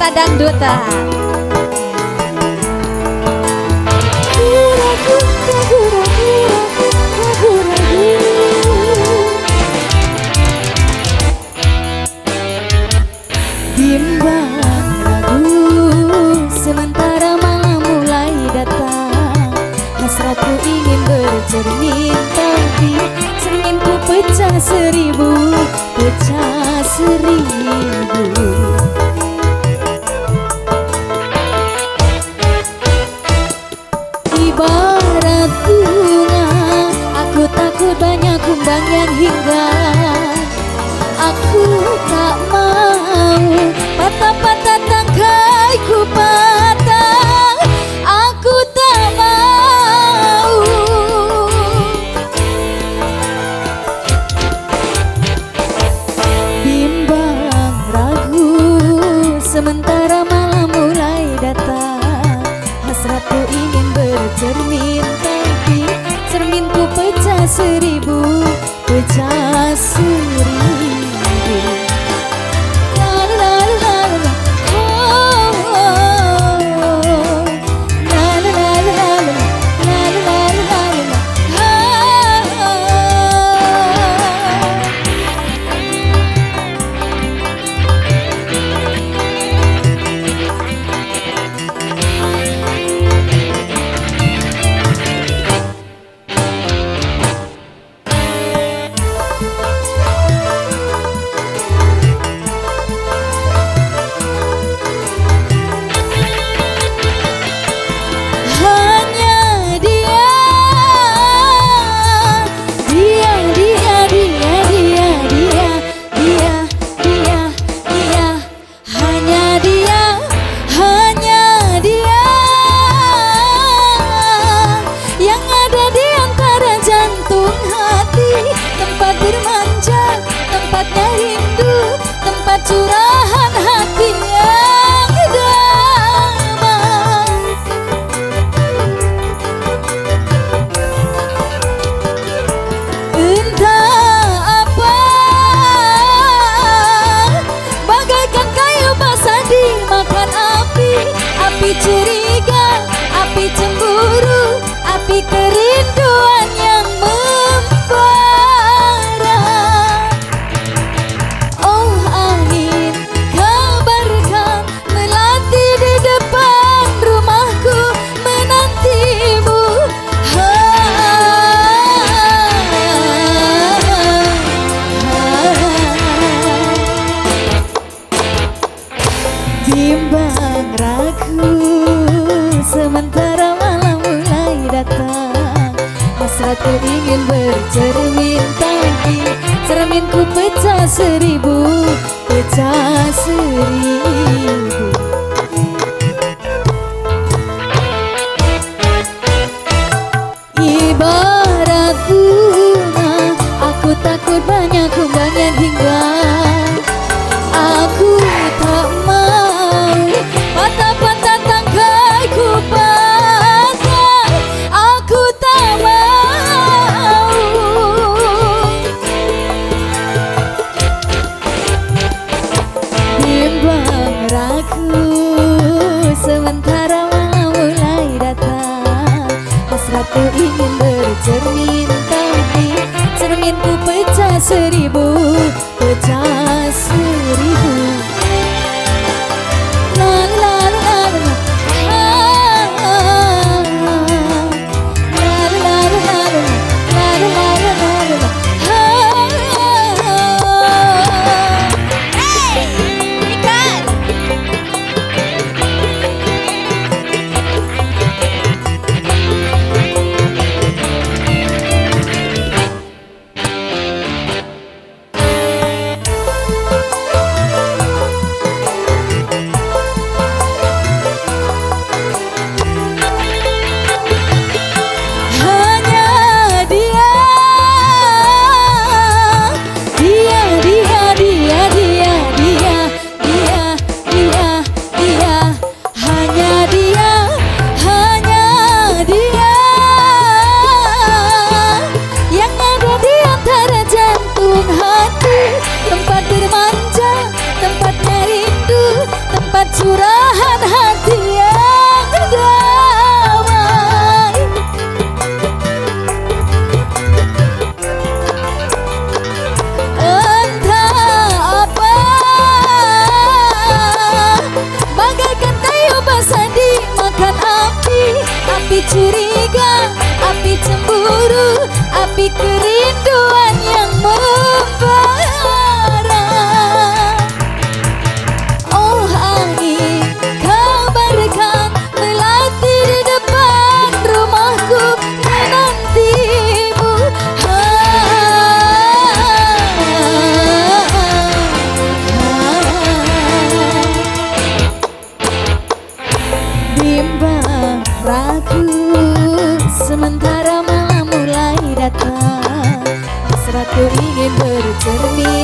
Kota Dangdutan. Bimbang ragu sementara malam mulai datang. Hasratku ingin bercermin tapi cerminku pecah seribu, pecah seribu. Ibarat bunga, aku takut banyak kumbang yang hinggap. Aku tak mau patah-patah tangkai ku patah. Aku tak mau. Bimbang ragu sementara malam mulai datang. Hasratku ingin bercermin tapi cerminku pecah seribu, pecah seribu. Tempatnya rindu, tempat curahan hati yang damai. Entah apa, bagaikan kayu basah dimakan api. Api curiga, api cemburu, api kerinduan yang membara. Bimbang ragu sementara malam mulai datang. Hasratku ingin bercermin tapi cerminku pecah seribu, pecah seribu. Ibarat bunga, aku takut banyak kumbang yang hinggap. Aku tak mau patah-patah tangkai ku patah. Aku tak mau. Bimbang ragu sementara malam mulai datang. Hasratku ingin bercermin tapi cerminku pecah seribu, pecah seribu. curahan hati yang damai. Entah apa, bagaikan kayu basah dimakan api. Api curiga, api cemburu, api kerinduan yang membara. Oh angin, kabarkan melati di depan rumahku menantimu. Bimbang ragu sementara malam mulai datang. Hasratku ingin bercermin